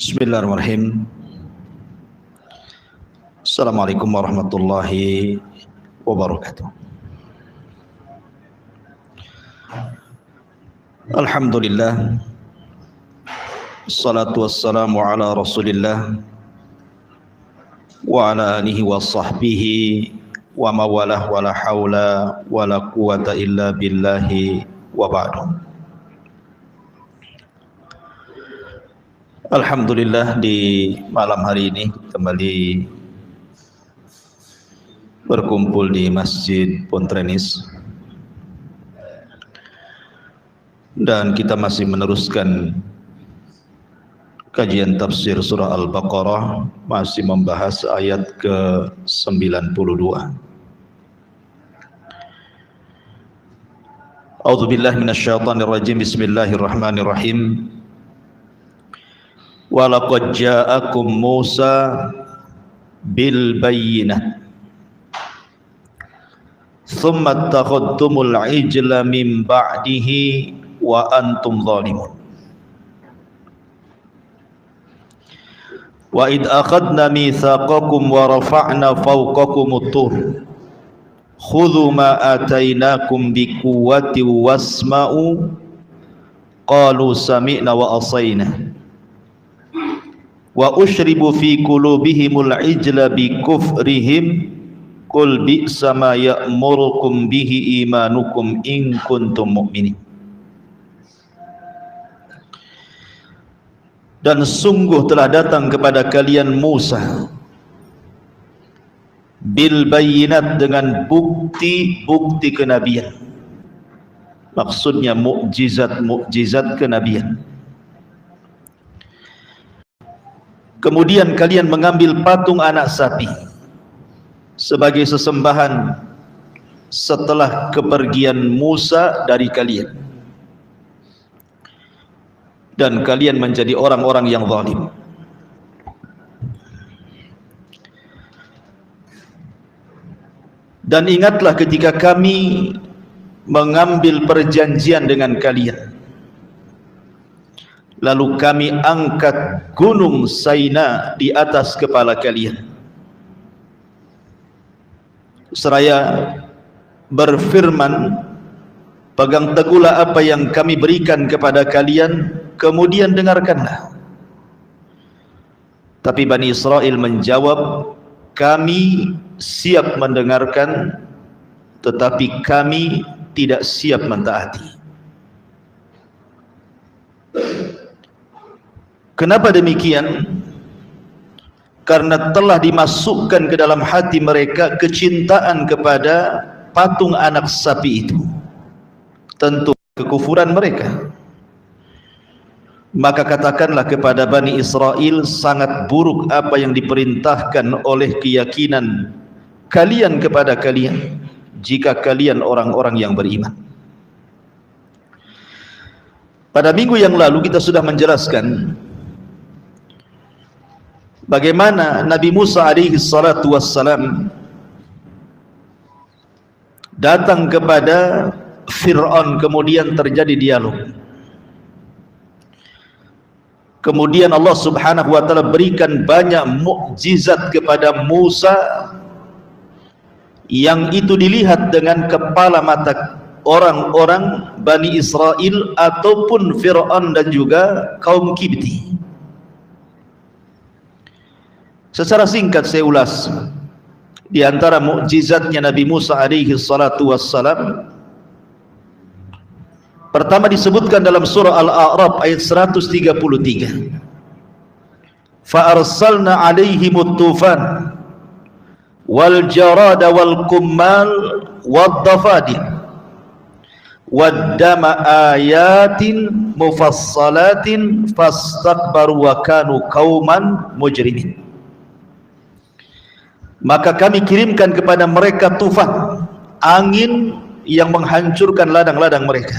Bismillahirrahmanirrahim. Assalamualaikum warahmatullahi wabarakatuh. Alhamdulillah. Assalatu wassalamu ala Rasulillah wa ala alihi wa sahbihi wa mawalah wa la hawla wa la quwata illa billahi wa ba'du. Alhamdulillah, di malam hari ini kembali berkumpul di Masjid Pontrenis dan kita masih meneruskan kajian tafsir surah Al-Baqarah, masih membahas ayat ke-92. A'udzubillahi minasyaitonirrajim. Bismillahirrahmanirrahim. Walaqad ja'akum Musa bil bayyinah thumma attakhadtumul ijla min ba'dihi wa antum zalimun. Wa id akhadna mitsaqakum wa rafa'na fawqakumut tur khudhu ma atainakum biquwwati wasma'u qalu sami'na wa asayna wa ushribu fi qulubihimul ijla bi kufrihim qul bi'sa ma ya'murukum bihi imanukum in kuntum mu'minin. Dan sungguh telah datang kepada kalian Musa bil bayyinat, dengan bukti-bukti kenabian, maksudnya mukjizat kenabian. Kemudian kalian mengambil patung anak sapi sebagai sesembahan setelah kepergian Musa dari kalian, dan kalian menjadi orang-orang yang zalim. Dan ingatlah ketika kami mengambil perjanjian dengan kalian, lalu kami angkat gunung Saina di atas kepala kalian, seraya berfirman, pegang teguhlah apa yang kami berikan kepada kalian, kemudian dengarkanlah. Tapi Bani Israel menjawab, kami siap mendengarkan, tetapi kami tidak siap mentaati. Kenapa demikian? Karena telah dimasukkan ke dalam hati mereka kecintaan kepada patung anak sapi itu, tentu kekufuran mereka. Maka katakanlah kepada Bani Israel, sangat buruk apa yang diperintahkan oleh keyakinan kalian kepada kalian, jika kalian orang-orang yang beriman. Pada minggu yang lalu kita sudah menjelaskan bagaimana Nabi Musa alaihi salatu wassalam datang kepada Fir'aun, kemudian terjadi dialog. Kemudian Allah subhanahu wa ta'ala berikan banyak mukjizat kepada Musa, yang itu dilihat dengan kepala mata orang-orang Bani Israel ataupun Fir'aun dan juga kaum Kibti. Secara singkat saya ulas di antara mukjizatnya Nabi Musa alaihi salatu wassalam. Pertama disebutkan dalam surah Al-A'raf ayat 133. Fa arsalna alaihimut tufan wal jarada wal kummal wad dafadin wad dama ayatin mufassalatin fastakbaru wa kanu qauman mujrimin. Maka kami kirimkan kepada mereka tufan, angin yang menghancurkan ladang-ladang mereka.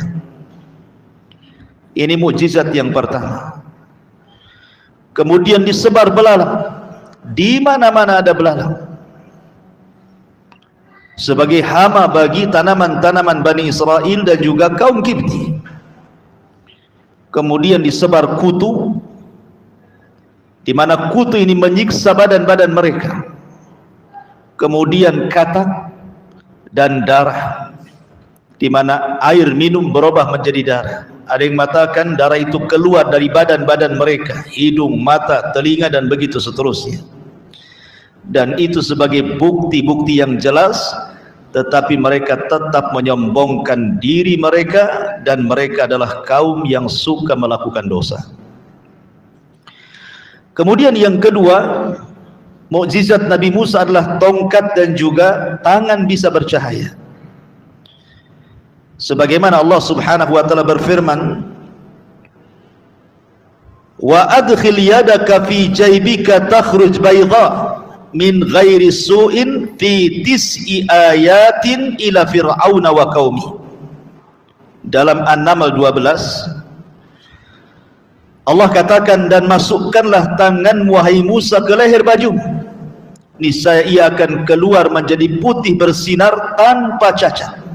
Ini mukjizat yang pertama. Kemudian disebar belalang, di mana-mana ada belalang, sebagai hama bagi tanaman-tanaman Bani Israel dan juga kaum Kibti. Kemudian disebar kutu di mana kutu ini menyiksa badan-badan mereka, kemudian katak dan darah, di mana air minum berubah menjadi darah. Ada yang mengatakan darah itu keluar dari badan-badan mereka, hidung, mata, telinga, dan begitu seterusnya. Dan itu sebagai bukti-bukti yang jelas, tetapi mereka tetap menyombongkan diri mereka, dan mereka adalah kaum yang suka melakukan dosa. Kemudian yang kedua, mukjizat Nabi Musa adalah tongkat dan juga tangan bisa bercahaya. Sebagaimana Allah Subhanahu wa taala berfirman, "Wa adkhil yadaka fi jaybika takhruj bayda min ghairi su'in fi tis'i ayatin ila fir'auna wa qaumi." Dalam An-Naml 12 Allah katakan, dan masukkanlah tangan wahai Musa ke leher baju, niscaya ia akan keluar menjadi putih bersinar tanpa cacat.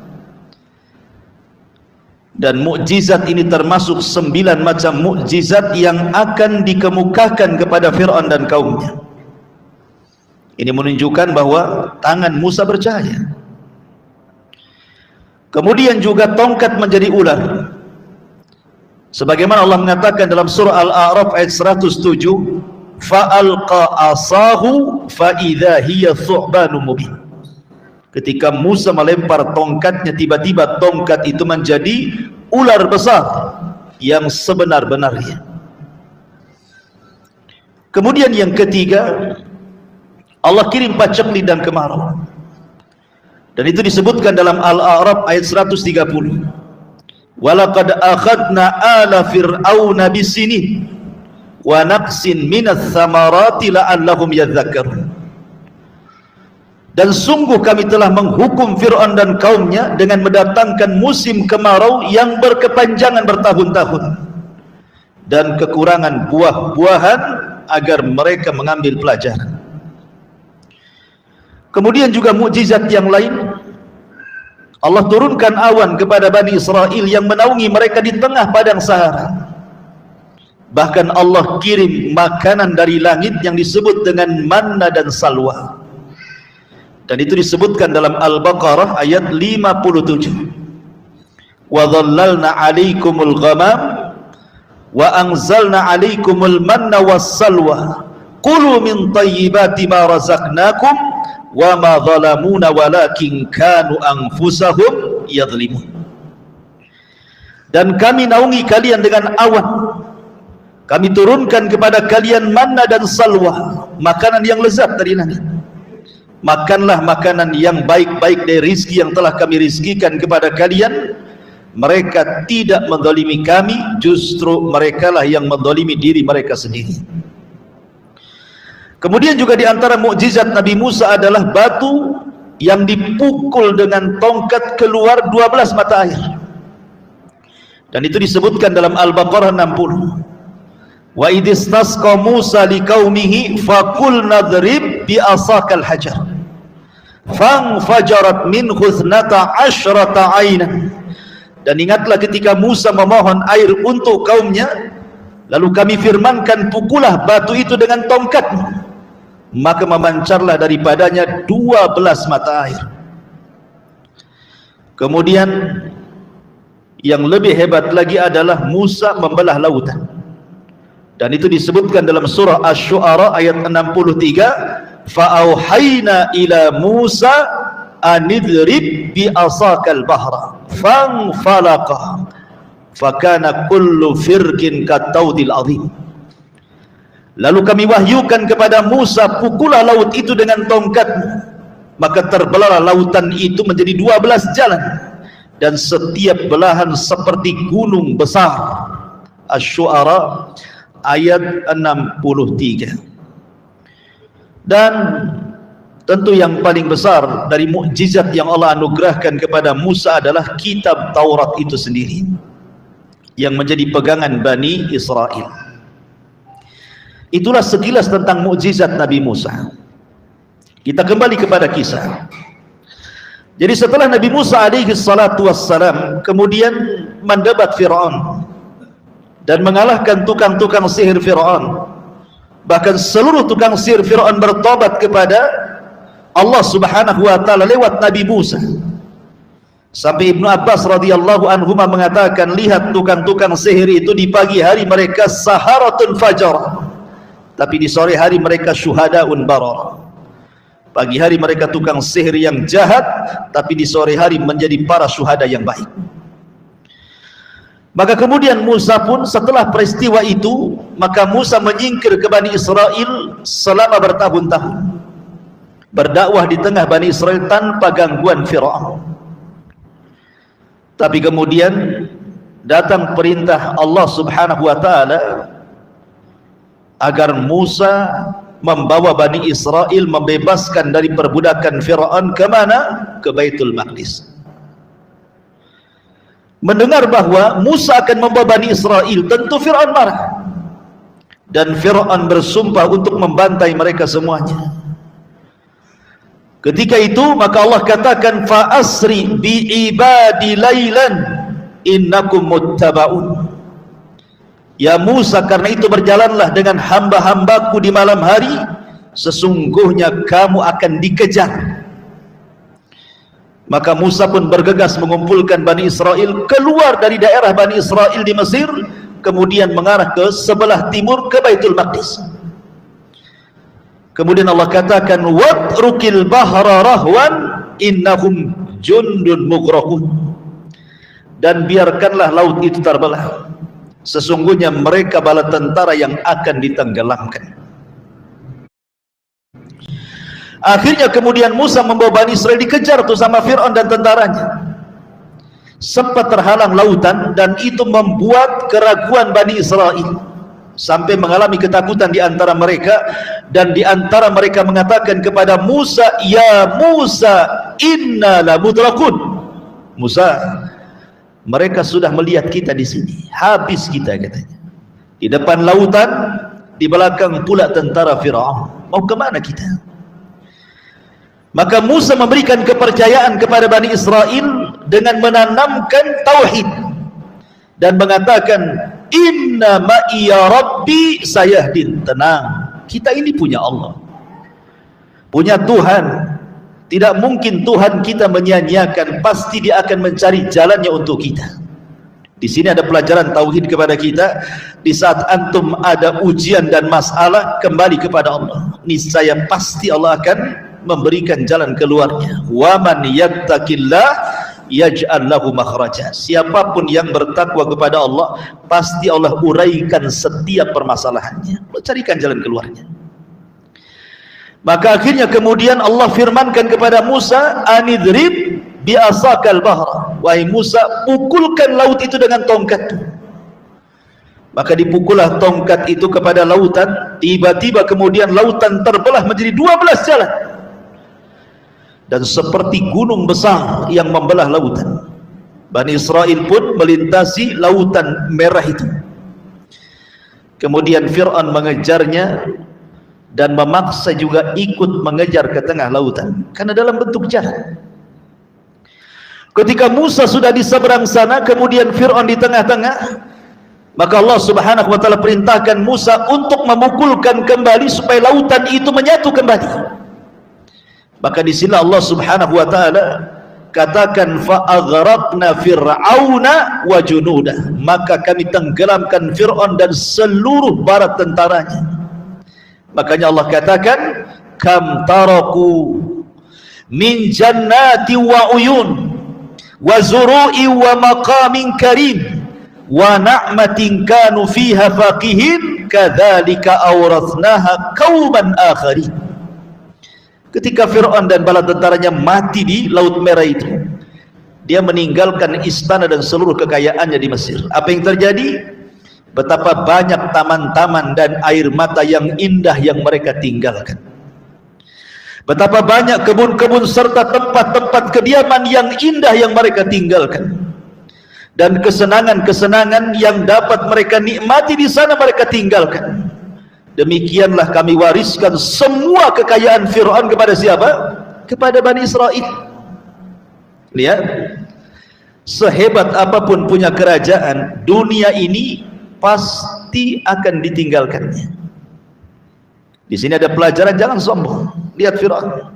Dan mukjizat ini termasuk 9 macam mukjizat yang akan dikemukakan kepada Fir'aun dan kaumnya. Ini menunjukkan bahwa tangan Musa bercahaya. Kemudian juga tongkat menjadi ular, sebagaimana Allah mengatakan dalam surah Al-A'raf ayat 107, fa'alqa asahu fa'idha hiya thu'banun mubin. Ketika Musa melempar tongkatnya, tiba-tiba tongkat itu menjadi ular besar yang sebenar-benarnya. Kemudian yang ketiga, Allah kirim paceklik dan kemarau, dan itu disebutkan dalam Al-A'raf ayat 130, walaqad akhadna ala fir'auna bisinin wa naqsin minats thamarati la'allahum yadhakkarun. Dan sungguh kami telah menghukum Fir'aun dan kaumnya dengan mendatangkan musim kemarau yang berkepanjangan bertahun-tahun dan kekurangan buah-buahan agar mereka mengambil pelajaran. Kemudian juga mukjizat yang lain, Allah turunkan awan kepada Bani Israel yang menaungi mereka di tengah padang Sahara. Bahkan Allah kirim makanan dari langit yang disebut dengan manna dan salwa, dan itu disebutkan dalam Al-Baqarah ayat 57. Wa dhallalna 'alaikumul ghamam wa anzalna 'alaikumul manna was-salwa kulu min thayyibati ma razaqnakum wa ma zalamuna walakin kanu anfusahum yadhlimun. Dan kami naungi kalian dengan awan, kami turunkan kepada kalian manna dan salwa, makanan yang lezat dari langit. Makanlah makanan yang baik-baik dari rizki yang telah kami rizkikan kepada kalian. Mereka tidak menzalimi kami, justru merekalah yang menzalimi diri mereka sendiri. Kemudian juga di antara mukjizat Nabi Musa adalah batu yang dipukul dengan tongkat keluar 12 mata air, dan itu disebutkan dalam Al-Baqarah 60. Wa idistasqa Musa liqaumihi faqul nadrib bi asakal hajar fanfajarat minhu 12 aynan. Dan ingatlah ketika Musa memohon air untuk kaumnya, lalu kami firmankan, pukullah batu itu dengan tongkatmu, maka memancarlah daripadanya 12 mata air. Kemudian yang lebih hebat lagi adalah Musa membelah lautan, dan itu disebutkan dalam surah Asy-Syu'ara ayat 63, fa'auhayna ila Musa anidrib bi asakal bahra fanfalaqa fakana kullu firqin kataudil azim. Lalu kami wahyukan kepada Musa, pukullah laut itu dengan tongkatmu, maka terbelahlah lautan itu menjadi 12 jalan, dan setiap belahan seperti gunung besar. Asy-Syu'ara ayat 63. Dan tentu yang paling besar dari mukjizat yang Allah anugerahkan kepada Musa adalah kitab Taurat itu sendiri, yang menjadi pegangan Bani Israel. Itulah sekilas tentang mukjizat Nabi Musa. Kita kembali kepada kisah. Jadi setelah Nabi Musa alaihi salatu wassalam kemudian mendebat Fir'aun dan mengalahkan tukang-tukang sihir Fir'aun, Bahkan seluruh tukang sihir Fir'aun bertobat kepada Allah Subhanahu wa taala lewat Nabi Musa. Sampai Ibnu Abbas radhiyallahu anhuma mengatakan, lihat tukang-tukang sihir itu di pagi hari mereka saharatun fajar, tapi di sore hari mereka syuhadaun barar. Pagi hari mereka tukang sihir yang jahat, tapi di sore hari menjadi para syuhada yang baik. Maka kemudian Musa pun setelah peristiwa itu, maka Musa menyingkir ke Bani Israel selama bertahun-tahun, berdakwah di tengah Bani Israel tanpa gangguan Fir'aun. Tapi kemudian datang perintah Allah Subhanahu wa taala agar Musa membawa Bani Israel, membebaskan dari perbudakan Fir'aun ke mana? Ke Baitul Maqdis. Mendengar bahwa Musa akan membawa Bani Israel, tentu Fir'aun marah, dan Fir'aun bersumpah untuk membantai mereka semuanya. Ketika itu maka Allah katakan, fa asri bi ibadi lailan innakum muttabaun. Ya Musa, karena itu berjalanlah dengan hamba-hambaku di malam hari, sesungguhnya kamu akan dikejar. Maka Musa pun bergegas mengumpulkan Bani Israel keluar dari daerah Bani Israel di Mesir, kemudian mengarah ke sebelah timur ke Baitul Maqdis. Kemudian Allah katakan, watrukil bahra rahwan innahum jundun mughraqun. Dan biarkanlah laut itu terbelah, sesungguhnya mereka bala tentara yang akan ditenggelamkan. Akhirnya kemudian Musa membawa Bani Israel dikejar tuh sama Fir'aun dan tentaranya. Sempat terhalang lautan, dan itu membuat keraguan Bani Israel sampai mengalami ketakutan di antara mereka, dan di antara mereka mengatakan kepada Musa, ya Musa inna la mudrakun. Musa, mereka sudah melihat kita di sini, habis kita, katanya. Di depan lautan, di belakang pula tentara Fir'aun. Mau kemana kita? Maka Musa memberikan kepercayaan kepada Bani Israel dengan menanamkan tauhid dan mengatakan, inna ma'iya rabbi sayahdin. Tenang, kita ini punya Allah, punya Tuhan. Tidak mungkin Tuhan kita menyia-nyiakan, pasti Dia akan mencari jalannya untuk kita. Di sini ada pelajaran tauhid kepada kita. Di saat antum ada ujian dan masalah, kembali kepada Allah, niscaya pasti Allah akan memberikan jalan keluarnya. Wa man yattaqillah yaj'al lahu makhraja. Siapapun yang bertakwa kepada Allah, pasti Allah uraikan setiap permasalahannya, Allah carikan jalan keluarnya. Maka akhirnya kemudian Allah firmankan kepada Musa, anidrib bi'asakal bahra. Wahai Musa, pukulkan laut itu dengan tongkatmu. Maka dipukullah tongkat itu kepada lautan. Tiba-tiba kemudian lautan terbelah menjadi 12 jalan, dan seperti gunung besar yang membelah lautan. Bani Israel pun melintasi lautan merah itu. Kemudian Fir'aun mengejarnya dan memaksa juga ikut mengejar ke tengah lautan, karena dalam bentuk jalan. Ketika Musa sudah di seberang sana, kemudian Fir'aun di tengah-tengah, maka Allah Subhanahu wa taala perintahkan Musa untuk memukulkan kembali supaya lautan itu menyatu kembali. Maka di sini Allah Subhanahu wa taala katakan, fa aghraqna fir'auna wa junudah. Maka kami tenggelamkan Fir'aun dan seluruh bala tentaranya. Makanya Allah katakan, kam taraku min jannati wa uyun wa zuru'i wa maqamin karim wa na'matin kanu fiha faqihin kadzalika awrathnaha qauman akharin. Ketika Fir'aun dan bala tentaranya mati di Laut Merah itu, dia meninggalkan istana dan seluruh kekayaannya di Mesir. Apa yang terjadi? Betapa banyak taman-taman dan air mata yang indah yang mereka tinggalkan. Betapa banyak kebun-kebun serta tempat-tempat kediaman yang indah yang mereka tinggalkan. Dan kesenangan-kesenangan yang dapat mereka nikmati di sana mereka tinggalkan. Demikianlah kami wariskan semua kekayaan Fir'aun kepada siapa? Kepada Bani Israel. Lihat, sehebat apapun punya kerajaan, dunia ini pasti akan ditinggalkannya. Di sini ada pelajaran, jangan sombong. Lihat Firaun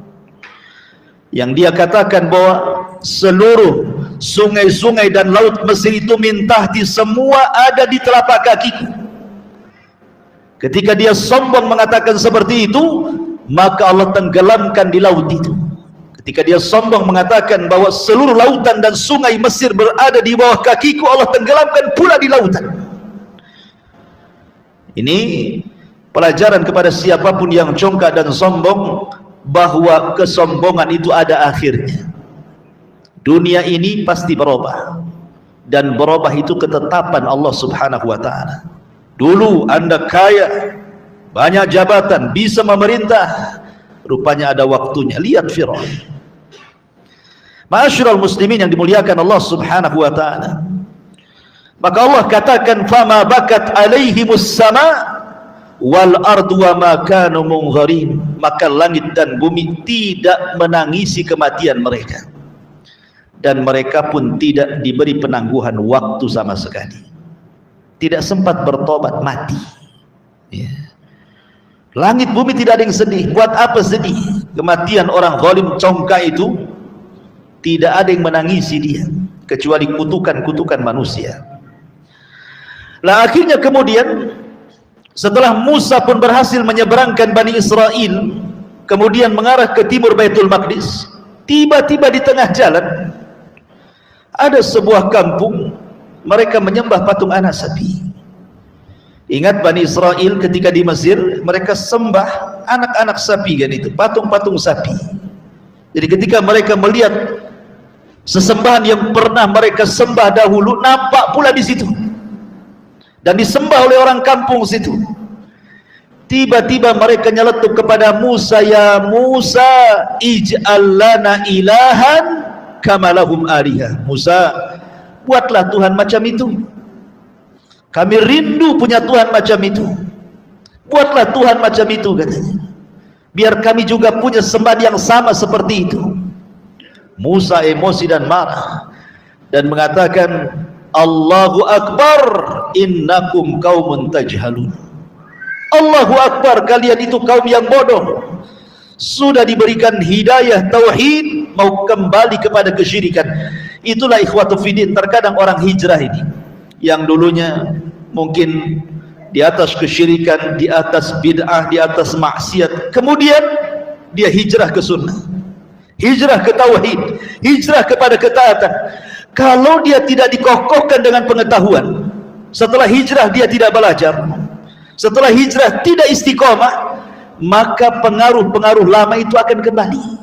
yang dia katakan bahwa seluruh sungai-sungai dan laut Mesir itu min tahti, semua ada di telapak kakiku. Ketika dia sombong mengatakan seperti itu, maka Allah tenggelamkan di laut itu. Ketika dia sombong mengatakan bahwa seluruh lautan dan sungai Mesir berada di bawah kakiku, Allah tenggelamkan pula di lautan. Ini pelajaran kepada siapapun yang congkak dan sombong, bahwa kesombongan itu ada akhirnya. Dunia ini pasti berubah, dan berubah itu ketetapan Allah Subhanahu wa ta'ala. Dulu Anda kaya, banyak jabatan, bisa memerintah, rupanya ada waktunya. Lihat Firaun. Ma'asyiral muslimin yang dimuliakan Allah Subhanahu wa ta'ala, maka Allah katakan, fama bakat alaihimus sama wal ardu wa ma kanu mungharin, maka langit dan bumi tidak menangisi kematian mereka, dan mereka pun tidak diberi penangguhan waktu sama sekali, tidak sempat bertobat, mati. Ya. Langit bumi tidak ada yang sedih. Buat apa sedih? Kematian orang zalim congkak itu tidak ada yang menangisi dia, kecuali kutukan-kutukan manusia. Lah akhirnya kemudian setelah Musa pun berhasil menyeberangkan Bani Israel, kemudian mengarah ke timur Baitul Maqdis, tiba-tiba di tengah jalan ada sebuah kampung, mereka menyembah patung anak sapi. Ingat Bani Israel ketika di Mesir, mereka sembah anak-anak sapi kan, itu patung-patung sapi. Jadi ketika mereka melihat sesembahan yang pernah mereka sembah dahulu nampak pula di situ, dan disembah oleh orang kampung situ. Tiba-tiba mereka nyeletuk kepada Musa, ya Musa ij'al lana ilahan kama lahum alihah. Musa, buatlah Tuhan macam itu, kami rindu punya Tuhan macam itu. Buatlah Tuhan macam itu katanya, biar kami juga punya sembahan yang sama seperti itu. Musa emosi dan marah dan mengatakan, Allahu Akbar innakum qaumun tajhalun. Allahu Akbar, kalian itu kaum yang bodoh. Sudah diberikan hidayah tauhid, mau kembali kepada kesyirikan. Itulah ikhwatu fiddin, terkadang orang hijrah ini yang dulunya mungkin di atas kesyirikan, di atas bid'ah, di atas maksiat, kemudian dia hijrah ke sunnah, hijrah ke tauhid, hijrah kepada ketaatan. Kalau dia tidak dikokohkan dengan pengetahuan, setelah hijrah dia tidak belajar, setelah hijrah tidak istiqomah, maka pengaruh-pengaruh lama itu akan kembali.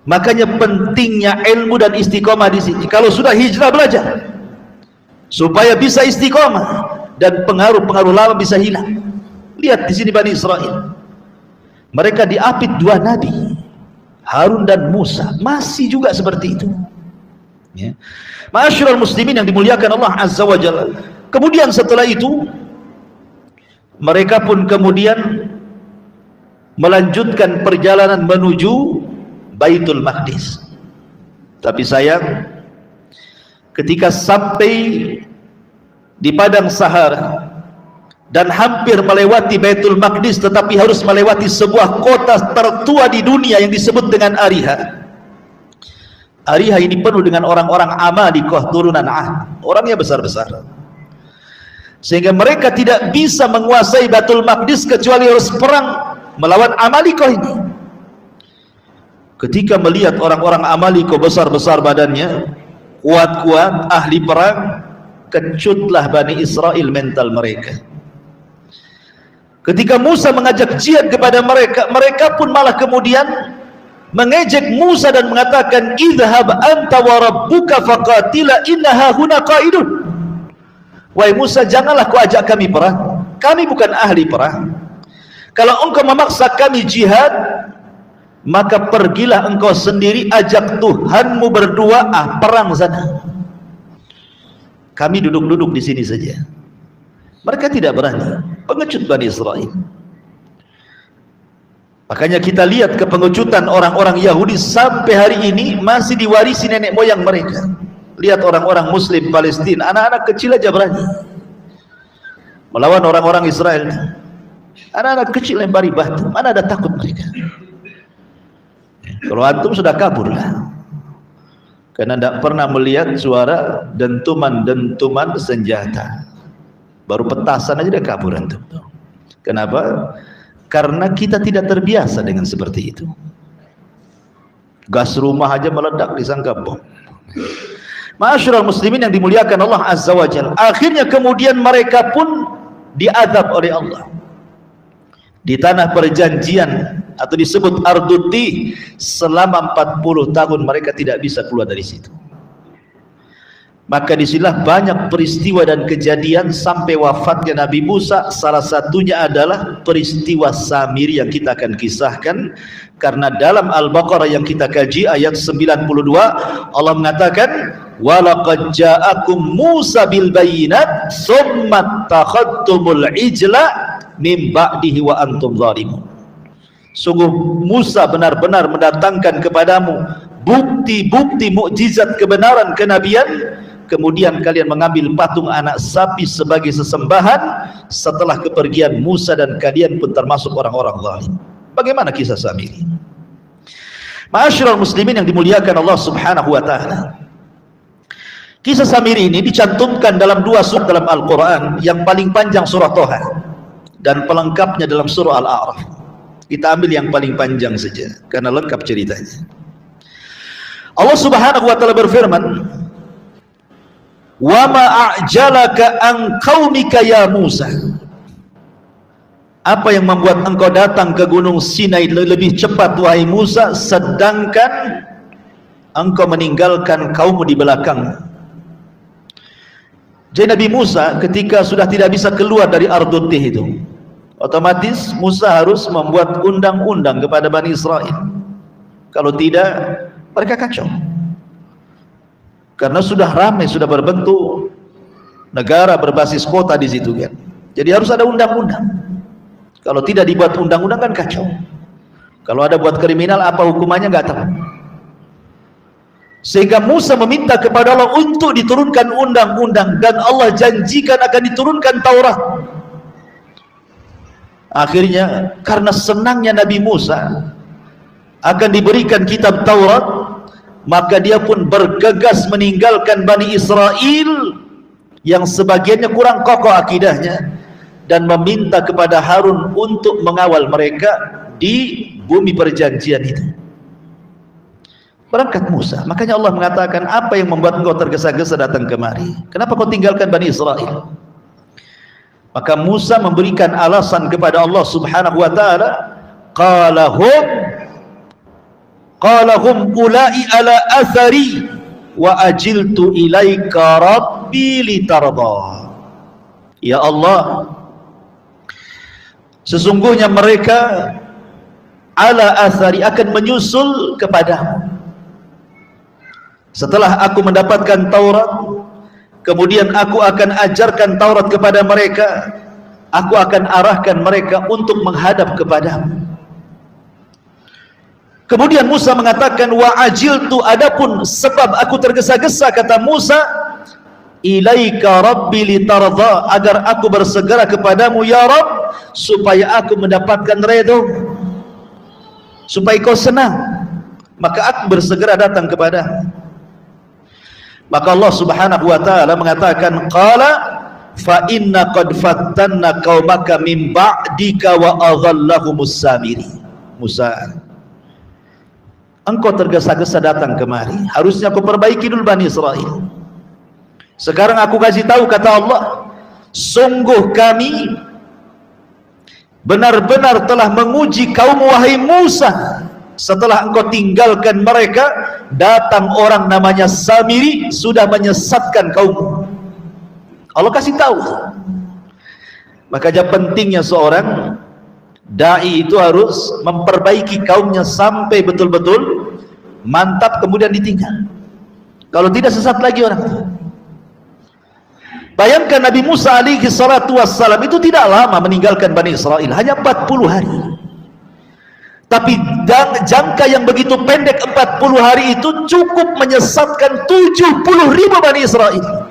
Makanya pentingnya ilmu dan istiqomah di sini. Kalau sudah hijrah, belajar supaya bisa istiqomah dan pengaruh-pengaruh lama bisa hilang. Lihat di sini Bani Israel, mereka diapit dua nabi, Harun dan Musa, masih juga seperti itu. Ya. Ma'asyiral muslimin yang dimuliakan Allah Azza wa Jalla. Kemudian setelah itu mereka pun kemudian melanjutkan perjalanan menuju Baitul Maqdis. Tapi sayang, ketika sampai di padang Sahara dan hampir melewati Baitul Maqdis, tetapi harus melewati sebuah kota tertua di dunia yang disebut dengan Ariha. Ariha ini penuh dengan orang-orang Amalikoh turunan Ad, orangnya besar-besar, sehingga mereka tidak bisa menguasai Baitul Maqdis kecuali harus perang melawan Amalikoh ini. Ketika melihat orang-orang Amalikoh besar-besar badannya, kuat-kuat, ahli perang, kecutlah Bani Israel mental mereka. Ketika Musa mengajak jihad kepada mereka, mereka pun malah kemudian mengejek Musa dan mengatakan, idhhab anta wa rabbuka faqatila innaha huna qaidun. Wahai Musa, janganlah kau ajak kami perang, kami bukan ahli perang. Kalau engkau memaksa kami jihad, maka pergilah engkau sendiri, ajak Tuhanmu berdua, perang sana. Kami duduk-duduk di sini saja. Mereka tidak berani. Pengecut Bani Israel. Makanya kita lihat kepengecutan orang-orang Yahudi sampai hari ini masih diwarisi nenek moyang mereka. Lihat orang-orang Muslim Palestina, anak-anak kecil aja berani melawan orang-orang Israel. Anak-anak kecil lempari batu, mana ada takut mereka. Kalau antum sudah kabur lah, karena tidak pernah melihat suara dentuman-dentuman senjata, baru petasan aja dia kabur antum. Kenapa? Karena kita tidak terbiasa dengan seperti itu. Gas rumah aja meledak disangka bom. Ma'asyiral muslimin yang dimuliakan Allah Azza wa Jalla, akhirnya kemudian mereka pun diazab oleh Allah di tanah perjanjian atau disebut Arduti. Selama 40 tahun mereka tidak bisa keluar dari situ. Maka disinilah banyak peristiwa dan kejadian sampai wafatnya Nabi Musa. Salah satunya adalah peristiwa Samiri yang kita akan kisahkan, karena dalam Al-Baqarah yang kita kaji ayat 92 Allah mengatakan, walaqad ja'akum Musa bil bayyinat tsumma takhadtumul ijla min ba'dihi wa antum zalimun. Sungguh Musa benar-benar mendatangkan kepadamu bukti-bukti mukjizat kebenaran kenabian, kemudian kalian mengambil patung anak sapi sebagai sesembahan setelah kepergian Musa, dan kalian pun termasuk orang-orang zalim. Bagaimana kisah Samiri? Ma'asyiral muslimin yang dimuliakan Allah Subhanahu wa taala, kisah Samiri ini dicantumkan dalam 2 surat dalam Al-Quran. Yang paling panjang surah Toha dan pelengkapnya dalam surah Al-A'raf. Kita ambil yang paling panjang saja karena lengkap ceritanya. Allah Subhanahu wa taala berfirman, "Wa ma a'jalaka an qaumika ya Musa." Apa yang membuat engkau datang ke Gunung Sinai lebih cepat wahai Musa, sedangkan engkau meninggalkan kaummu di belakang? Jadi Nabi Musa ketika sudah tidak bisa keluar dari Ardutih itu, otomatis Musa harus membuat undang-undang kepada Bani Israel. Kalau tidak, mereka kacau. Karena sudah ramai, sudah berbentuk negara berbasis kota di situ kan. Jadi harus ada undang-undang. Kalau tidak dibuat undang-undang kan kacau. Kalau ada buat kriminal, apa hukumannya nggak tahu. Sehingga Musa meminta kepada Allah untuk diturunkan undang-undang, dan Allah janjikan akan diturunkan Taurat. Akhirnya karena senangnya Nabi Musa akan diberikan kitab Taurat, maka dia pun bergegas meninggalkan Bani Israel yang sebagiannya kurang kokoh akidahnya, dan meminta kepada Harun untuk mengawal mereka di bumi perjanjian itu. Berangkat Musa. Makanya Allah mengatakan, apa yang membuat engkau tergesa-gesa datang kemari? Kenapa kau tinggalkan Bani Israel? Maka Musa memberikan alasan kepada Allah Subhanahu wa taala, qala hum ulai ala athari wa ajiltu ilaika rabbi litarda. Ya Allah, sesungguhnya mereka ala athari akan menyusul kepadamu. Setelah aku mendapatkan Taurat, kemudian aku akan ajarkan Taurat kepada mereka, aku akan arahkan mereka untuk menghadap kepadamu. Kemudian Musa mengatakan, wa ajiltu, adapun sebab aku tergesa-gesa, kata Musa, ilaika rabbi litarda, agar aku bersegera kepadamu ya Rabb, supaya aku mendapatkan redha, supaya kau senang, maka aku bersegera datang kepadamu. Maka Allah Subhanahu wa taala mengatakan, qala fa inna qad fattanna qaumaka min ba'dika wa adhallahumus Samiri. Musa, engkau tergesa-gesa datang kemari, harusnya kau perbaiki dulu Bani Israel. Sekarang aku kasih tahu, kata Allah, sungguh kami benar-benar telah menguji kaum wahai Musa. Setelah engkau tinggalkan mereka, datang orang namanya Samiri, sudah menyesatkan kaummu. Allah kasih tahu. Makanya pentingnya seorang dai itu harus memperbaiki kaumnya sampai betul-betul mantap, kemudian ditinggal. Kalau tidak, sesat lagi orang. Bayangkan Nabi Musa alaihi salatu wassalam itu tidak lama meninggalkan Bani Israel, hanya 40 hari. Tapi jangka yang begitu pendek 40 hari itu cukup menyesatkan 70.000 Bani Israel.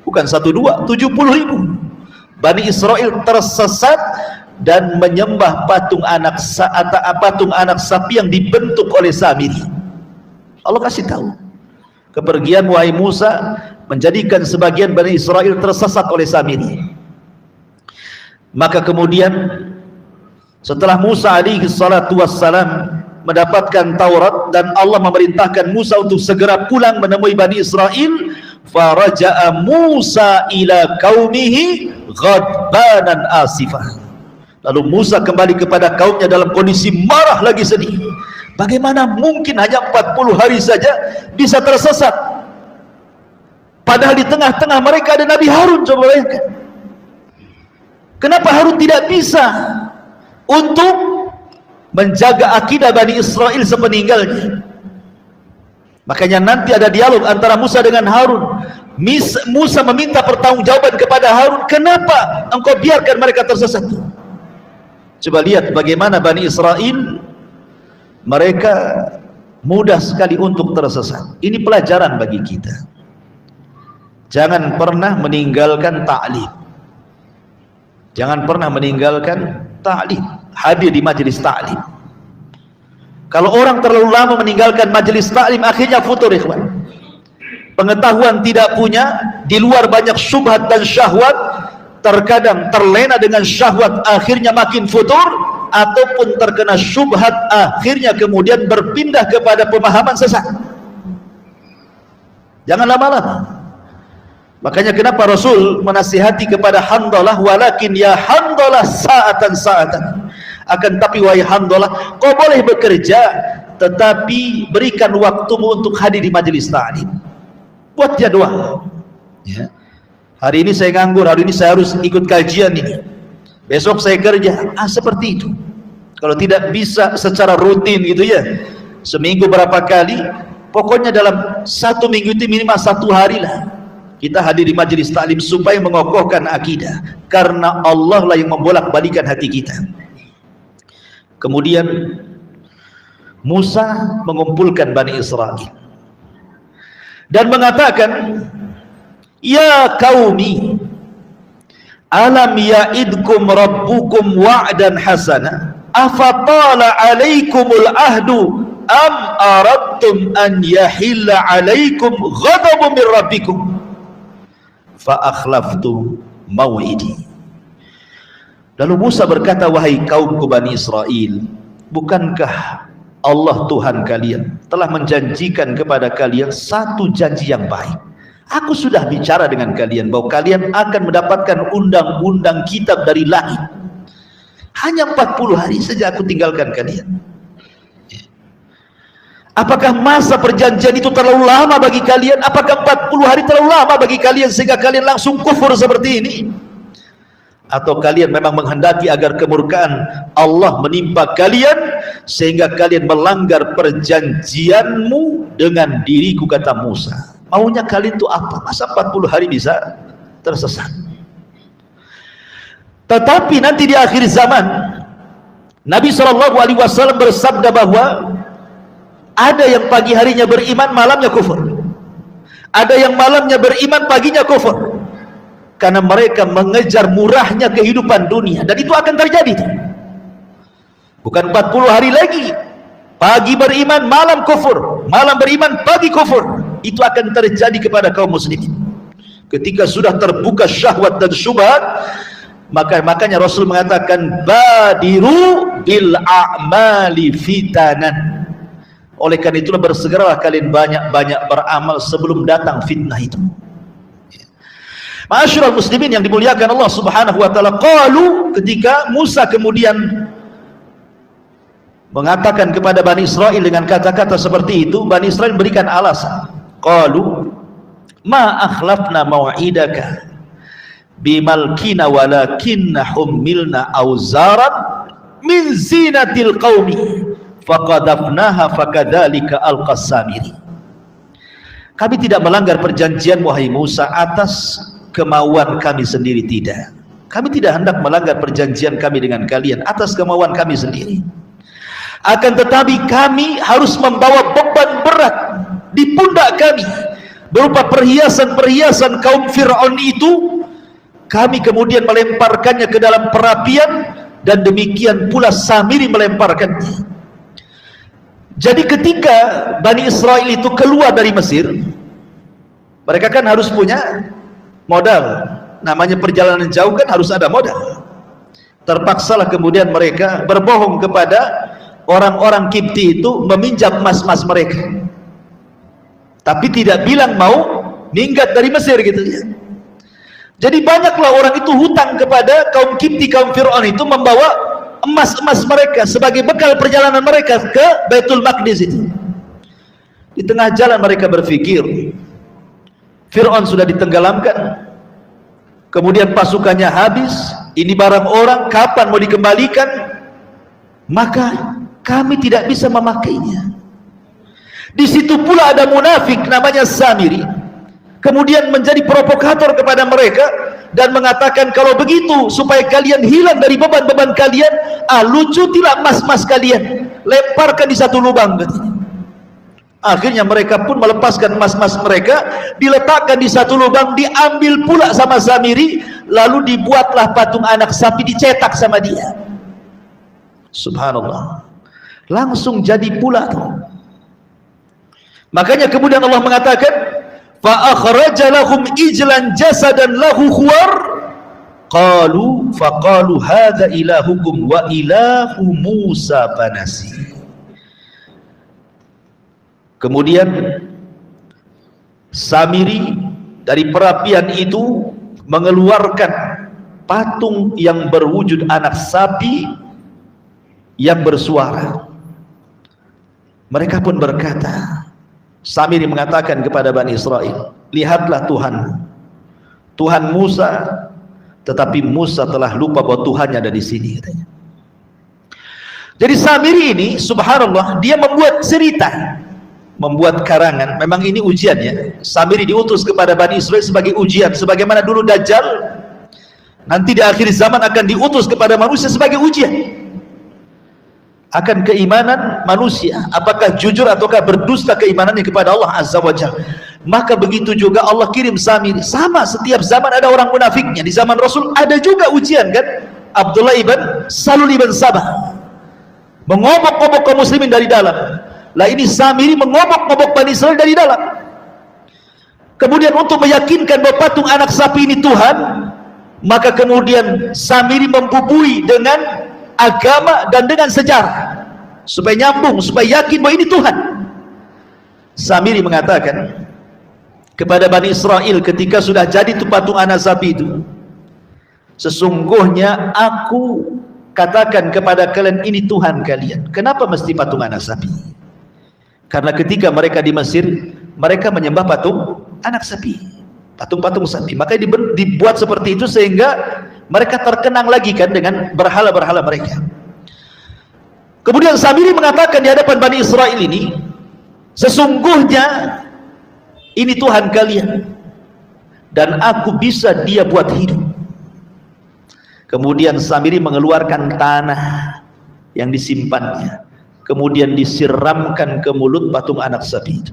Bukan 1, 2, 70.000 Bani Israel tersesat dan menyembah patung anak sapi yang dibentuk oleh Samiri. Allah kasih tahu, kepergian wahai Musa menjadikan sebagian Bani Israel tersesat oleh Samiri. Maka kemudian setelah Musa alaihi salatu wassalam mendapatkan Taurat dan Allah memerintahkan Musa untuk segera pulang menemui Bani Israel, faraja'a Musa ila qaumihi ghadbanan asifah. Lalu Musa kembali kepada kaumnya dalam kondisi marah lagi sedih. Bagaimana mungkin hanya 40 hari saja bisa tersesat, padahal di tengah-tengah mereka ada Nabi Harun. Coba bayangkan, kenapa Harun tidak bisa untuk menjaga akidah Bani Israel sepeninggalnya? Makanya nanti ada dialog antara Musa dengan Harun. Musa meminta pertanggungjawaban kepada Harun, kenapa engkau biarkan mereka tersesat? Coba lihat bagaimana Bani Israel, mereka mudah sekali untuk tersesat. Ini pelajaran bagi kita. Jangan pernah meninggalkan ta'lim. Jangan pernah meninggalkan ta'lim. Hadir di majelis ta'lim. Kalau orang terlalu lama meninggalkan majelis ta'lim, akhirnya futur, ikhwan. Pengetahuan tidak punya, di luar banyak syubhat dan syahwat, terkadang terlena dengan syahwat, akhirnya makin futur, ataupun terkena syubhat, akhirnya kemudian berpindah kepada pemahaman sesat. Jangan lama-lama. Makanya kenapa Rasul menasihati kepada Handalah, walakin ya Handalah sa'atan. Akan tapi wahai Handalah, kau boleh bekerja, tetapi berikan waktumu untuk hadir di majelis ta'lim. Buat jadwal. Ya. Hari ini saya nganggur, hari ini saya harus ikut kajian ini. Besok saya kerja. Seperti itu. Kalau tidak bisa secara rutin gitu ya, seminggu berapa kali, pokoknya dalam 1 minggu itu minimal 1 hari lah kita hadir di majelis ta'lim supaya mengokohkan akidah, karena Allah lah yang membolak-balikan hati kita. Kemudian Musa mengumpulkan Bani Israel dan mengatakan, ya qaumi, alam ya'idkum rabbukum wa'dan hasana, afatala alaikumul ahdu, am aradtum an yahilla alaikum ghadabun min rabbikum fa akhlaftum mau'idi. Lalu Musa berkata, wahai kaumku Bani Israel, bukankah Allah Tuhan kalian telah menjanjikan kepada kalian satu janji yang baik? Aku sudah bicara dengan kalian bahwa kalian akan mendapatkan undang-undang kitab dari langit. Hanya 40 hari saja aku tinggalkan kalian. Apakah masa perjanjian itu terlalu lama bagi kalian? Apakah 40 hari terlalu lama bagi kalian sehingga kalian langsung kufur seperti ini? Atau kalian memang menghendaki agar kemurkaan Allah menimpa kalian sehingga kalian melanggar perjanjianmu dengan diriku, kata Musa. Maunya kalian itu apa? Masa 40 hari bisa tersesat? Tetapi nanti di akhir zaman Nabi SAW bersabda bahwa ada yang pagi harinya beriman, malamnya kufur. Ada yang malamnya beriman, paginya kufur. Karena mereka mengejar murahnya kehidupan dunia, dan itu akan terjadi. Bukan 40 hari lagi, pagi beriman, malam kufur, malam beriman, pagi kufur. Itu akan terjadi kepada kaum muslimin. Ketika sudah terbuka syahwat dan syubhat, makanya Rasul mengatakan, badiru bil a'mali fitanan. Oleh karena itulah bersegeralah kalian banyak-banyak beramal sebelum datang fitnah itu. Ma'asyiral muslimin yang dimuliakan Allah Subhanahu wa taala, qalu, ketika Musa kemudian mengatakan kepada Bani Israel dengan kata-kata seperti itu, Bani Israel berikan alasan. Qalu ma akhlafna mau'idaka bimalkina walakinna hummilna auzaran min zinatil qaumi faqadafnaha fakadzalika alqasamiri. Kami tidak melanggar perjanjian wahai Musa atas kemauan kami sendiri, tidak. Kami tidak hendak melanggar perjanjian kami dengan kalian atas kemauan kami sendiri. Akan tetapi kami harus membawa beban berat di pundak kami berupa perhiasan-perhiasan kaum Fir'aun itu. Kami kemudian melemparkannya ke dalam perapian dan demikian pula Samiri melemparkannya. Jadi ketika Bani Israel itu keluar dari Mesir, mereka kan harus punya modal. Namanya perjalanan jauh kan harus ada modal. Terpaksalah kemudian mereka berbohong kepada orang-orang Kipti itu, meminjam emas-emas mereka, tapi tidak bilang mau minggat dari Mesir gitu ya. Jadi banyaklah orang itu hutang kepada kaum Kipti, kaum Fir'aun itu, membawa emas-emas mereka sebagai bekal perjalanan mereka ke Baitul Maqdis itu. Di tengah jalan mereka berpikir, Fir'aun sudah ditenggelamkan, kemudian pasukannya habis, ini barang orang, kapan mau dikembalikan? Maka kami tidak bisa memakainya. Di situ pula ada munafik namanya Samiri, kemudian menjadi provokator kepada mereka dan mengatakan, kalau begitu supaya kalian hilang dari beban-beban kalian, lucutilah emas-emas kalian, lemparkan di satu lubang katanya. Akhirnya mereka pun melepaskan emas-emas mereka, diletakkan di satu lubang, diambil pula sama Samiri, lalu dibuatlah patung anak sapi, dicetak sama dia. Subhanallah, langsung jadi pula tuh. Makanya kemudian Allah mengatakan, fa akhraja lahum ijlan jasadan lahu khuwar qalu faqalu hadza ilahukum wa ilahu Musa fanasi. Kemudian Samiri dari perapian itu mengeluarkan patung yang berwujud anak sapi yang bersuara. Mereka pun berkata, Samiri mengatakan kepada Bani Israel, lihatlah Tuhan, Tuhan Musa, tetapi Musa telah lupa bahwa Tuhannya ada di sini katanya. Jadi Samiri ini subhanallah, dia membuat cerita, membuat karangan. Memang ini ujiannya. Samiri diutus kepada Bani Israel sebagai ujian, sebagaimana dulu Dajjal nanti di akhir zaman akan diutus kepada manusia sebagai ujian akan keimanan manusia, apakah jujur ataukah berdusta keimanannya kepada Allah Azza wa Jalla. Maka begitu juga Allah kirim Samiri. Sama, setiap zaman ada orang munafiknya. Di zaman Rasul ada juga ujian kan. Abdullah ibn Salul ibn Sabah mengobok-obok kaum muslimin dari dalam. Lah ini Samiri mengobok-obok Bani Israel dari dalam. Kemudian untuk meyakinkan bahwa patung anak sapi ini Tuhan, maka kemudian Samiri membubui dengan agama dan dengan sejarah supaya nyambung, supaya yakin bahwa ini Tuhan. Samiri mengatakan kepada Bani Israel ketika sudah jadi itu patung anak sapi itu, sesungguhnya aku katakan kepada kalian ini Tuhan kalian. Kenapa mesti patung anak sapi? Karena ketika mereka di Mesir, mereka menyembah patung anak sapi, patung-patung sapi. Makanya dibuat seperti itu sehingga mereka terkenang lagi kan dengan berhala-berhala mereka. Kemudian Samiri mengatakan di hadapan Bani Israel ini, sesungguhnya ini Tuhan kalian dan aku bisa dia buat hidup. Kemudian Samiri mengeluarkan tanah yang disimpannya, kemudian disiramkan ke mulut patung anak sapi itu.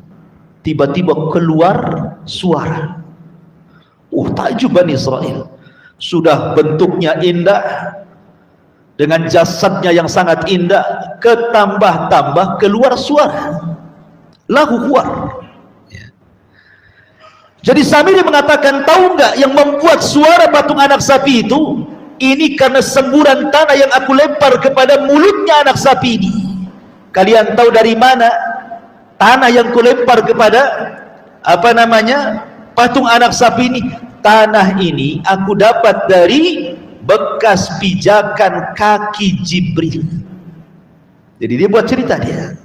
Tiba-tiba keluar suara. Takjub Bani Israel. Sudah bentuknya indah, dengan jasadnya yang sangat indah, ketambah-tambah keluar suara, lahu khuwar. Jadi Samiri mengatakan, tahu nggak yang membuat suara patung anak sapi itu? Ini karena semburan tanah yang aku lempar kepada mulutnya anak sapi ini. Kalian tahu dari mana tanah yang kulempar kepada patung anak sapi ini? Tanah ini aku dapat dari bekas pijakan kaki Jibril. Jadi dia buat cerita dia.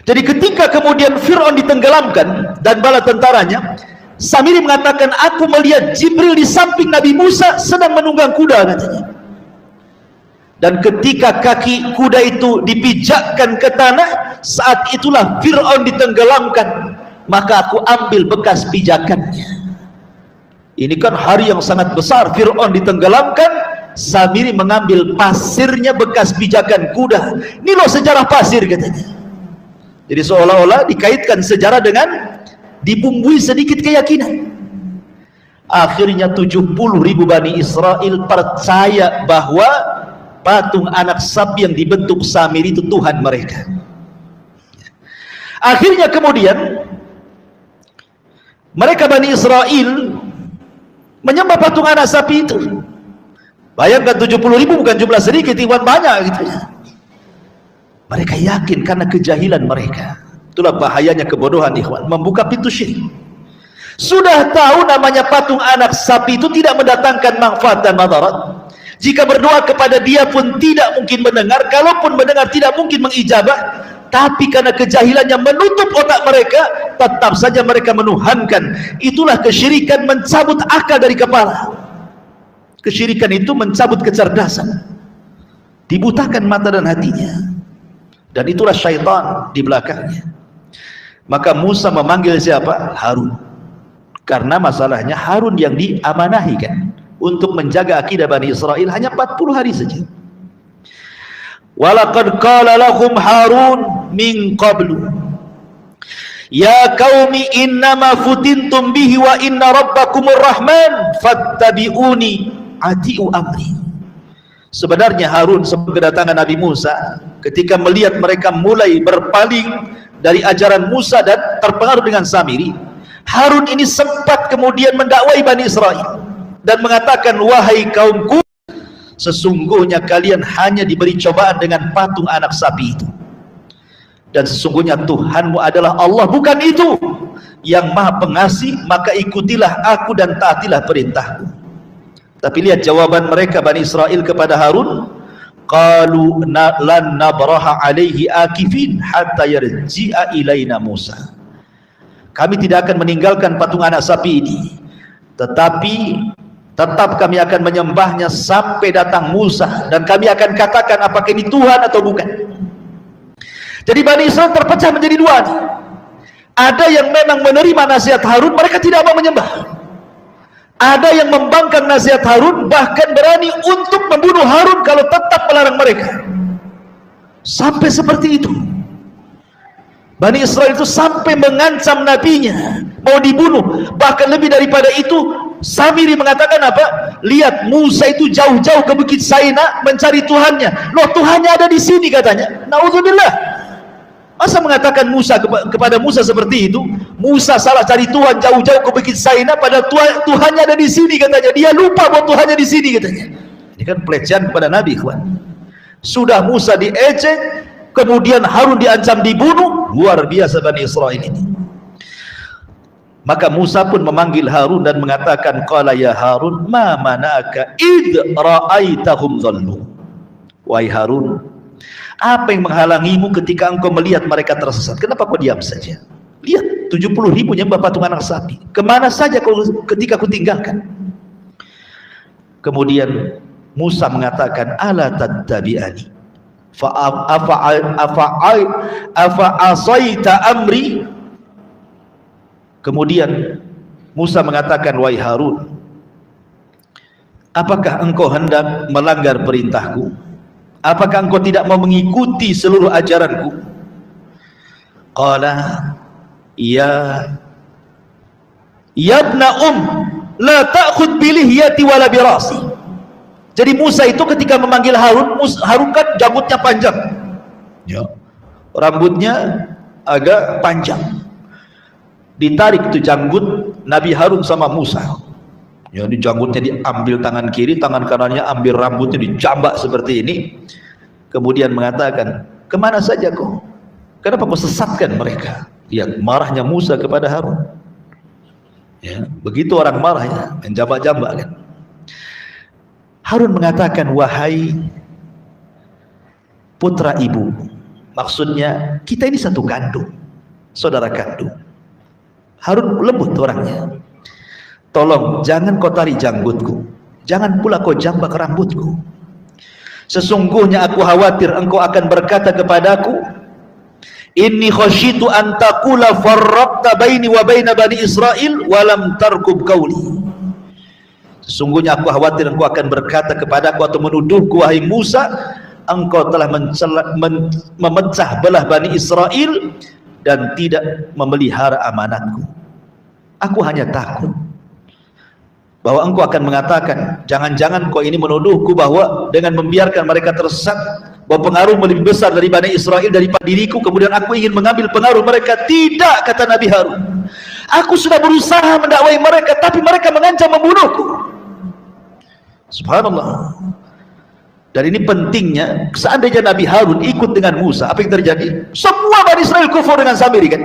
Jadi ketika kemudian Fir'aun ditenggelamkan dan bala tentaranya, Samiri mengatakan, aku melihat Jibril di samping Nabi Musa sedang menunggang kuda katanya. Dan ketika kaki kuda itu dipijakkan ke tanah, saat itulah Fir'aun ditenggelamkan, maka aku ambil bekas pijakannya. Ini kan hari yang sangat besar, Fir'aun ditenggelamkan, Samiri mengambil pasirnya bekas pijakan kuda. Ini loh sejarah pasir katanya. Jadi seolah-olah dikaitkan sejarah dengan dibumbui sedikit keyakinan. Akhirnya 70.000 Bani Israel percaya bahwa patung anak sapi yang dibentuk Samiri itu Tuhan mereka. Akhirnya kemudian mereka Bani Israel menyembah patung anak sapi itu. Bayangkan 70.000 bukan jumlah sedikit, Iwan, banyak gitu ya. Mereka yakin karena kejahilan mereka. Itulah bahayanya kebodohan, ikhwan, membuka pintu syirik. Sudah tahu namanya patung anak sapi itu tidak mendatangkan manfaat dan madarat. Jika berdoa kepada dia pun tidak mungkin mendengar, kalaupun mendengar tidak mungkin mengijabah. Tapi karena kejahilannya menutup otak mereka, tetap saja mereka menuhankan. Itulah kesyirikan, mencabut akal dari kepala. Kesyirikan itu mencabut kecerdasan, dibutakan mata dan hatinya, dan itulah syaitan di belakangnya. Maka Musa memanggil siapa? Harun. Karena masalahnya Harun yang diamanahikan untuk menjaga akidah Bani Israel hanya 40 hari saja. Walaqad qala lahum Harun min qablu ya qaumi innama futintum bihi wa inna rabbakumur rahman fattabi'uni ati'u amri. Sebenarnya Harun sebelum kedatangan Nabi Musa, ketika melihat mereka mulai berpaling dari ajaran Musa dan terpengaruh dengan Samiri, Harun ini sempat kemudian mendakwai Bani Israel dan mengatakan, wahai kaumku, sesungguhnya kalian hanya diberi cobaan dengan patung anak sapi itu, dan sesungguhnya Tuhanmu adalah Allah, bukan itu yang maha pengasih, maka ikutilah aku dan taatilah perintahku. Tapi lihat jawaban mereka Bani Israel kepada Harun, qalu lan nabraha alaihi akifin hatta yarji'a ilaina Musa. Kami tidak akan meninggalkan patung anak sapi ini, tetapi tetap kami akan menyembahnya sampai datang Musa, dan kami akan katakan apakah ini Tuhan atau bukan. Jadi Bani Israel terpecah menjadi dua. Ada yang memang menerima nasihat Harun, mereka tidak mau menyembah. Ada yang membangkang nasihat Harun, bahkan berani untuk membunuh Harun kalau tetap melarang mereka. Sampai seperti itu. Bani Israel itu sampai mengancam nabinya mau dibunuh. Bahkan lebih daripada itu, Samiri mengatakan apa? Lihat, Musa itu jauh-jauh ke Bukit Saina mencari Tuhannya. Loh, Tuhannya ada di sini katanya. Naudzubillah. Masa mengatakan Musa kepada Musa seperti itu? Musa salah cari Tuhan jauh-jauh ke Bukit Saina, padahal Tuhannya ada di sini katanya. Dia lupa bahwa Tuhannya di sini katanya. Ini kan pelecehan kepada Nabi, kawan. Sudah Musa diejek, kemudian Harun diancam dibunuh. Luar biasa Bani Israel ini. Maka Musa pun memanggil Harun dan mengatakan, qala ya Harun ma mana'aka id ra'aitahum dhallu. Wahai Harun, apa yang menghalangimu ketika engkau melihat mereka tersesat? Kenapa kau diam saja? Lihat, 70.000 nyembah patung anak sapi. Kemana saja kau ketika kau tinggalkan? Kemudian Musa mengatakan, ala tattabi'ani afa asaita amri. Kemudian Musa mengatakan, wahai Harun, apakah engkau hendak melanggar perintahku? Apakah engkau tidak mau mengikuti seluruh ajaranku? Qala ya ibna la ta'khud bilihyati wala birasi. Jadi Musa itu ketika memanggil Harun, Harun kan janggutnya panjang, ya, rambutnya agak panjang. Ditarik itu janggut Nabi Harun sama Musa. Ya, di janggutnya diambil tangan kiri, tangan kanannya ambil rambutnya dijambak seperti ini. Kemudian mengatakan, kemana saja kau? Kenapa kau sesatkan mereka? Lihat marahnya Musa kepada Harun. Ya, begitu orang marah ya, menjambak-jambak kan. Harun mengatakan, wahai putra ibu, maksudnya kita ini satu kandung, saudara kandung. Harun lembut orangnya. Tolong jangan kau tarik janggutku, jangan pula kau jambak rambutku. Sesungguhnya aku khawatir engkau akan berkata kepadaku, inni khasyitu an taqula farraqta baini wa baina bani Israil wa lam tarkub qawli. Sesungguhnya aku khawatir engkau akan berkata kepadaku atau menuduhku, wahai Musa, engkau telah memecah belah Bani Israel dan tidak memelihara amanatku. Aku hanya takut bahwa engkau akan mengatakan, jangan-jangan kau ini menuduhku bahwa dengan membiarkan mereka tersesat, bahwa pengaruh lebih besar dari Bani Israel daripada diriku, kemudian aku ingin mengambil pengaruh mereka. Tidak, kata Nabi Harun, aku sudah berusaha mendakwai mereka, tapi mereka mengancam membunuhku. Subhanallah. Dan ini pentingnya, seandainya Nabi Harun ikut dengan Musa, apa yang terjadi? Semua Bani Israel kufur dengan Samiri, kan?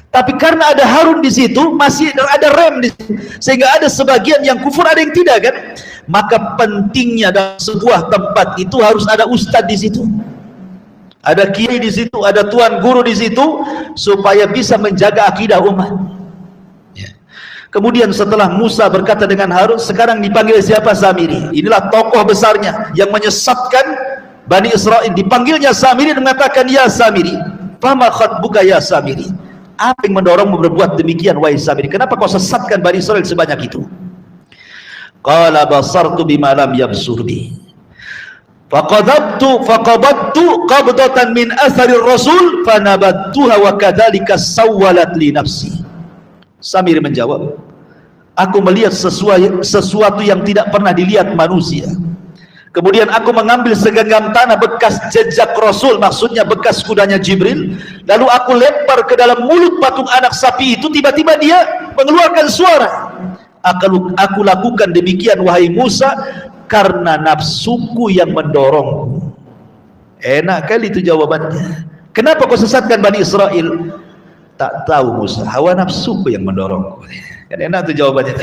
Tapi karena ada Harun di situ, masih ada rem di situ, sehingga ada sebagian yang kufur, ada yang tidak, kan? Maka pentingnya dalam sebuah tempat itu harus ada ustadz di situ, ada kiai di situ, ada tuan guru di situ, supaya bisa menjaga akidah umat. Ya. Kemudian setelah Musa berkata dengan Harun, sekarang dipanggil siapa? Samiri. Inilah tokoh besarnya yang menyesatkan Bani Israel. Dipanggilnya Samiri dan mengatakan, ya Samiri, fama khatbuka ya Samiri, apa yang mendorongmu berbuat demikian wahai Samiri? Kenapa kau sesatkan Bani Israel sebanyak itu? Qala basartu bima lam yabsur bi, faqadabtu qabdatan min atharir rasul fanabattuha wa kadzalika sawwalat li nafsi. Samiri menjawab, aku melihat sesuatu yang tidak pernah dilihat manusia. Kemudian aku mengambil segenggam tanah bekas jejak Rasul, maksudnya bekas kudanya Jibril, lalu aku lempar ke dalam mulut patung anak sapi itu. Tiba-tiba dia mengeluarkan suara. Aku lakukan demikian wahai Musa karena nafsuku yang mendorongku. Enak kali itu jawabannya. Kenapa kau sesatkan Bani Israel? Tak tahu Musa, hawa nafsuku yang mendorongku. Kan enak itu jawabannya.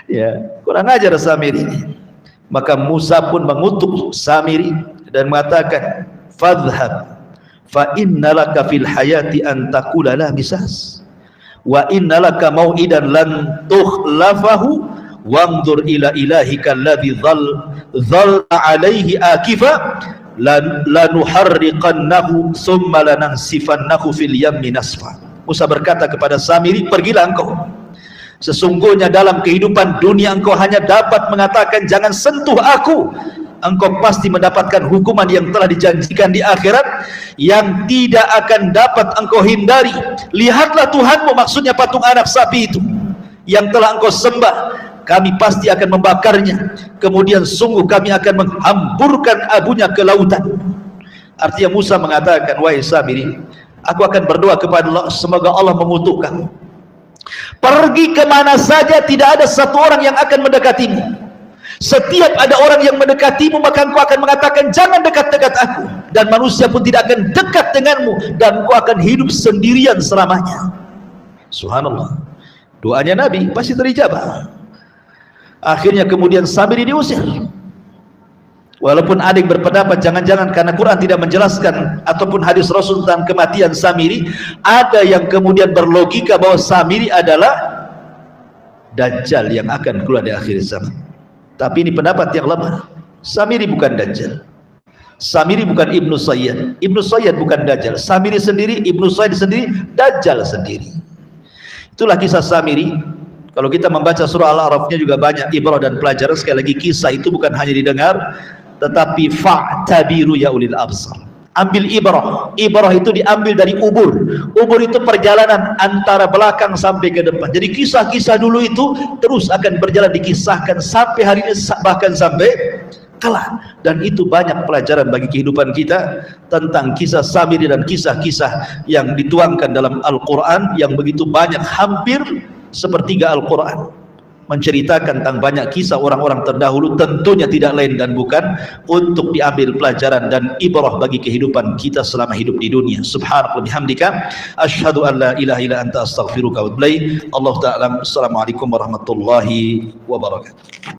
Ya, kurang ajar Samiri ini. Maka Musa pun mengutuk Samiri dan mengatakan, fadhhab fa innalaka fil hayati an taqula la misas wa innalaka mau'idan lan tukhlafahu wanzur ila ilahika alladhi dhalla alaihi akifa lanuharriqannahu thumma lanansifannahu fil yammi nasfa. Musa berkata kepada Samiri, pergilah engkau, sesungguhnya dalam kehidupan dunia engkau hanya dapat mengatakan jangan sentuh aku, engkau pasti mendapatkan hukuman yang telah dijanjikan di akhirat yang tidak akan dapat engkau hindari. Lihatlah Tuhanmu, maksudnya patung anak sapi itu yang telah engkau sembah, kami pasti akan membakarnya, kemudian sungguh kami akan menghamburkan abunya ke lautan. Artinya Musa mengatakan, wahai Samiri, aku akan berdoa kepada Allah, semoga Allah mengutuk kamu. Pergi kemana saja, tidak ada satu orang yang akan mendekatimu. Setiap ada orang yang mendekatimu, maka engkau akan mengatakan jangan dekat-dekat aku, dan manusia pun tidak akan dekat denganmu, dan engkau akan hidup sendirian selamanya. Subhanallah, doanya Nabi pasti terijabah. Akhirnya kemudian Samiri diusir. Walaupun ada yang berpendapat jangan-jangan karena Quran tidak menjelaskan ataupun hadis Rasul tentang kematian Samiri, ada yang kemudian berlogika bahwa Samiri adalah Dajjal yang akan keluar di akhir zaman. Tapi ini pendapat yang lemah. Samiri bukan Dajjal, Samiri bukan Ibnu Sayyad, Ibnu Sayyad bukan Dajjal, Samiri sendiri, Ibnu Sayyad sendiri, Dajjal sendiri. Itulah kisah Samiri. Kalau kita membaca surah Al-A'rafnya juga banyak ibrah dan pelajaran. Sekali lagi, kisah itu bukan hanya didengar, tetapi fa'tabiru ya ulil absar. Ambil ibrah. Ibrah itu diambil dari ubur. Ubur itu perjalanan antara belakang sampai ke depan. Jadi kisah-kisah dulu itu terus akan berjalan, dikisahkan sampai hari ini, bahkan sampai kelak. Dan itu banyak pelajaran bagi kehidupan kita tentang kisah Samiri dan kisah-kisah yang dituangkan dalam Al-Quran yang begitu banyak, hampir sepertiga Al-Quran menceritakan tentang banyak kisah orang-orang terdahulu, tentunya tidak lain dan bukan untuk diambil pelajaran dan ibrah bagi kehidupan kita selama hidup di dunia. Subhanallah bihamdika asyhadu an la ilaha illa anta astaghfiruka wa atubu ilaik. Allah ta'ala. Assalamualaikum warahmatullahi wabarakatuh.